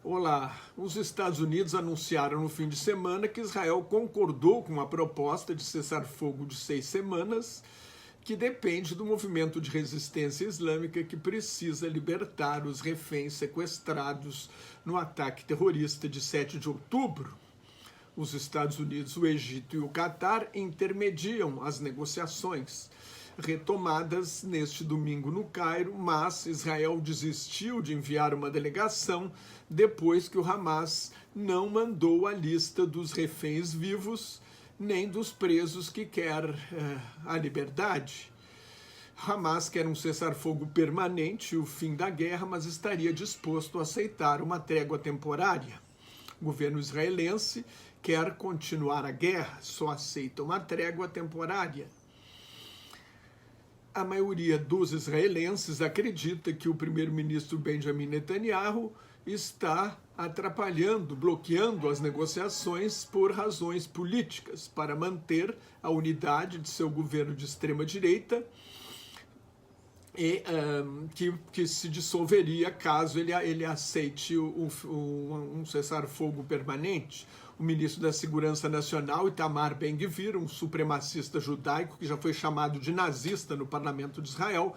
Olá, os Estados Unidos anunciaram no fim de semana que Israel concordou com a proposta de cessar-fogo de 6 semanas, que depende do movimento de resistência islâmica que precisa libertar os reféns sequestrados no ataque terrorista de 7 de outubro. Os Estados Unidos, o Egito e o Catar intermediam as negociações, retomadas neste domingo no Cairo, mas Israel desistiu de enviar uma delegação depois que o Hamas não mandou a lista dos reféns vivos nem dos presos que quer a liberdade. Hamas quer um cessar-fogo permanente e o fim da guerra, mas estaria disposto a aceitar uma trégua temporária. O governo israelense quer continuar a guerra, só aceita uma trégua temporária. A maioria dos israelenses acredita que o primeiro-ministro Benjamin Netanyahu está atrapalhando, bloqueando as negociações por razões políticas, para manter a unidade de seu governo de extrema-direita e que se dissolveria caso ele aceite um cessar-fogo permanente. O ministro da Segurança Nacional, Itamar Ben-Gvir, um supremacista judaico que já foi chamado de nazista no parlamento de Israel,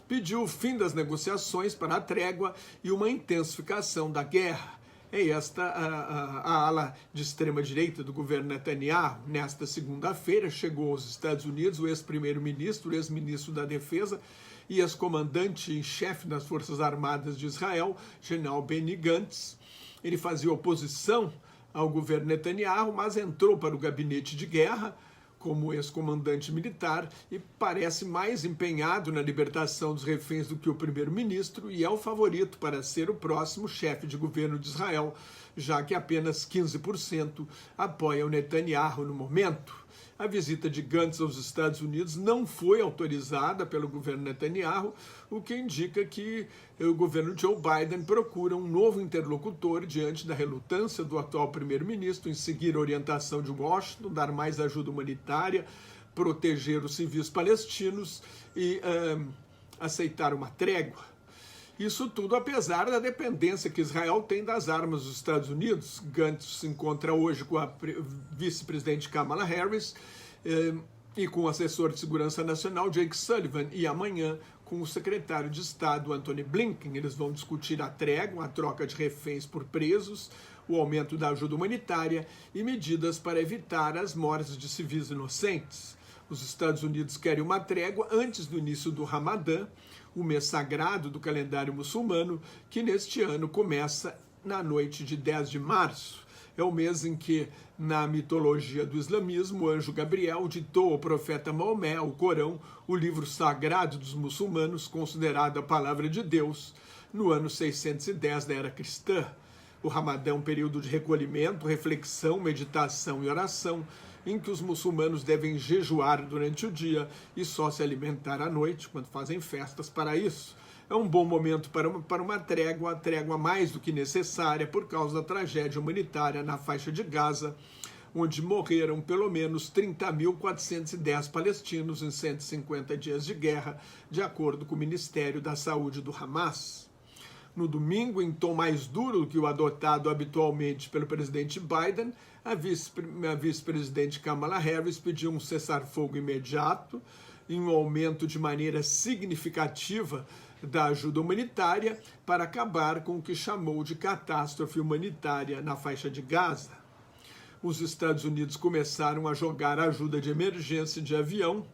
pediu o fim das negociações para a trégua e uma intensificação da guerra. É esta a ala de extrema-direita do governo Netanyahu. Nesta segunda-feira chegou aos Estados Unidos o ex-primeiro-ministro, o ex-ministro da Defesa e ex-comandante em chefe das Forças Armadas de Israel, general Benny Gantz. Ele fazia oposição ao governo Netanyahu, mas entrou para o gabinete de guerra como ex-comandante militar e parece mais empenhado na libertação dos reféns do que o primeiro-ministro e é o favorito para ser o próximo chefe de governo de Israel, já que apenas 15% apoiam Netanyahu no momento. A visita de Gantz aos Estados Unidos não foi autorizada pelo governo Netanyahu, o que indica que o governo Joe Biden procura um novo interlocutor diante da relutância do atual primeiro-ministro em seguir a orientação de Washington, dar mais ajuda humanitária, proteger os civis palestinos e aceitar uma trégua. Isso tudo apesar da dependência que Israel tem das armas dos Estados Unidos. Gantz se encontra hoje com a vice-presidente Kamala Harris e com o assessor de segurança nacional Jake Sullivan e amanhã com o secretário de Estado Antony Blinken. Eles vão discutir a trégua, a troca de reféns por presos, o aumento da ajuda humanitária e medidas para evitar as mortes de civis inocentes. Os Estados Unidos querem uma trégua antes do início do Ramadã, o mês sagrado do calendário muçulmano, que neste ano começa na noite de 10 de março. É o mês em que, na mitologia do islamismo, o anjo Gabriel ditou ao profeta Maomé, o Corão, o livro sagrado dos muçulmanos, considerado a palavra de Deus, no ano 610 da era cristã. O Ramadã é um período de recolhimento, reflexão, meditação e oração, em que os muçulmanos devem jejuar durante o dia e só se alimentar à noite, quando fazem festas para isso. É um bom momento para uma trégua mais do que necessária por causa da tragédia humanitária na faixa de Gaza, onde morreram pelo menos 30.410 palestinos em 150 dias de guerra, de acordo com o Ministério da Saúde do Hamas. No domingo, em tom mais duro do que o adotado habitualmente pelo presidente Biden, a vice-presidente Kamala Harris pediu um cessar-fogo imediato e um aumento de maneira significativa da ajuda humanitária para acabar com o que chamou de catástrofe humanitária na faixa de Gaza. Os Estados Unidos começaram a jogar ajuda de emergência de avião.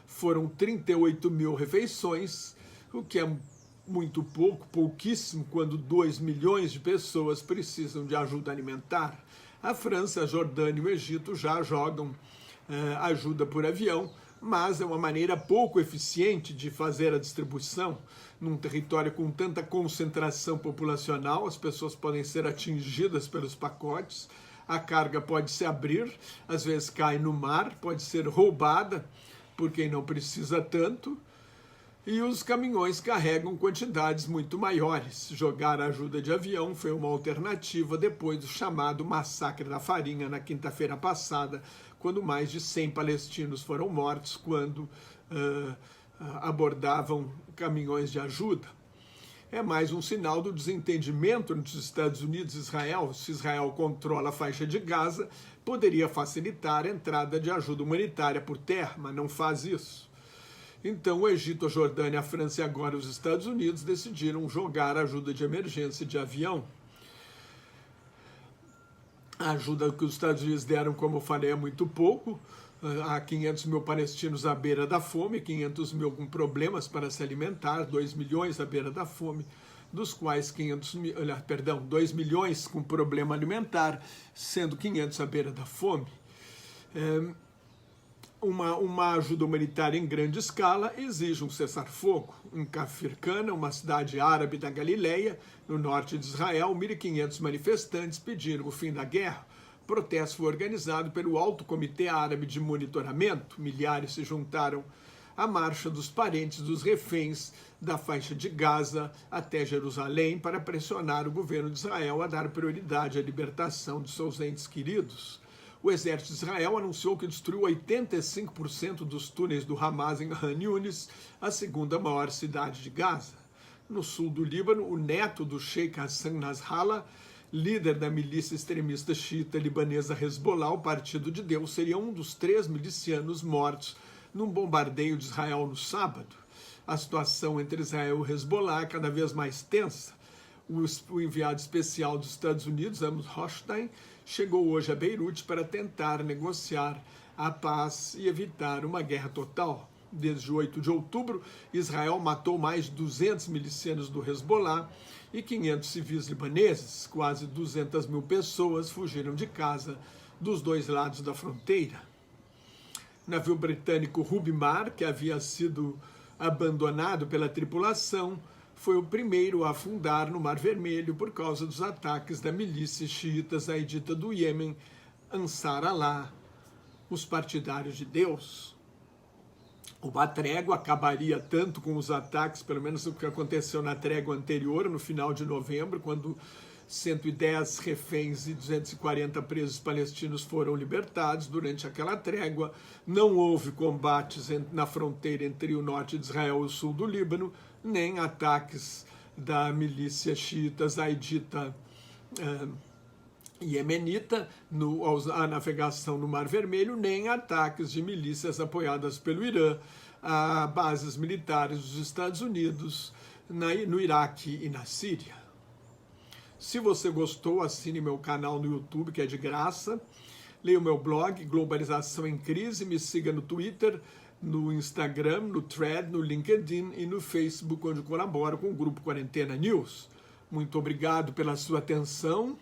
Foram 38 mil refeições, o que é muito pouco, pouquíssimo, quando 2 milhões de pessoas precisam de ajuda alimentar. A França, a Jordânia e o Egito já jogam ajuda por avião, mas é uma maneira pouco eficiente de fazer a distribuição. Num território com tanta concentração populacional, as pessoas podem ser atingidas pelos pacotes, a carga pode se abrir, às vezes cai no mar, pode ser roubada por quem não precisa tanto, e os caminhões carregam quantidades muito maiores. Jogar ajuda de avião foi uma alternativa depois do chamado massacre da farinha na quinta-feira passada, quando mais de 100 palestinos foram mortos quando abordavam caminhões de ajuda. é mais um sinal do desentendimento entre os Estados Unidos e Israel. Se Israel controla a faixa de Gaza, poderia facilitar a entrada de ajuda humanitária por terra, mas não faz isso. Então o Egito, a Jordânia, a França e agora os Estados Unidos decidiram jogar ajuda de emergência de avião. A ajuda que os Estados Unidos deram, como eu falei, é muito pouco. Há 500 mil palestinos à beira da fome, 500 mil com problemas para se alimentar, 2 milhões à beira da fome, dos quais 2 milhões com problema alimentar, sendo 500 à beira da fome. Uma ajuda humanitária em grande escala exige um cessar-fogo. Em Kafir Kana, uma cidade árabe da Galileia, no norte de Israel, 1.500 manifestantes pediram o fim da guerra. O protesto foi organizado pelo Alto Comitê Árabe de Monitoramento. Milhares se juntaram à marcha dos parentes dos reféns da faixa de Gaza até Jerusalém para pressionar o governo de Israel a dar prioridade à libertação de seus entes queridos. O exército de Israel anunciou que destruiu 85% dos túneis do Hamas em Khan Yunis, a segunda maior cidade de Gaza. No sul do Líbano, o neto do Sheikh Hassan Nasrallah, líder da milícia extremista xiita libanesa Hezbollah, o Partido de Deus, seria um dos 3 milicianos mortos num bombardeio de Israel no sábado. A situação entre Israel e Hezbollah é cada vez mais tensa. O enviado especial dos Estados Unidos, Amos Hochstein, chegou hoje a Beirute para tentar negociar a paz e evitar uma guerra total. Desde 8 de outubro, Israel matou mais de 200 milicianos do Hezbollah e 500 civis libaneses. Quase 200 mil pessoas fugiram de casa dos dois lados da fronteira. O navio britânico Ruby Mar, que havia sido abandonado pela tripulação, foi o primeiro a afundar no Mar Vermelho por causa dos ataques da milícia xiita zaidita do Iêmen, Ansar Allah, os partidários de Deus. Uma trégua acabaria tanto com os ataques, pelo menos o que aconteceu na trégua anterior, no final de novembro, quando 110 reféns e 240 presos palestinos foram libertados. Durante aquela trégua, não houve combates na fronteira entre o norte de Israel e o sul do Líbano, nem ataques da milícia xiita zaidita iemenita à navegação no Mar Vermelho, nem ataques de milícias apoiadas pelo Irã a bases militares dos Estados Unidos no Iraque e na Síria. Se você gostou, assine meu canal no YouTube, que é de graça. Leia o meu blog, Globalização em Crise. Me siga no Twitter, no Instagram, no Thread, no LinkedIn e no Facebook, onde colaboro com o Grupo Quarentena News. Muito obrigado pela sua atenção.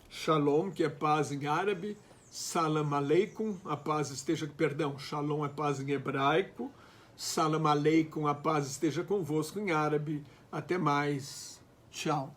Shalom, que é paz em árabe. Salam aleikum, a paz esteja... Perdão, shalom é paz em hebraico. Salam aleikum, a paz esteja convosco em árabe. Até mais. Tchau.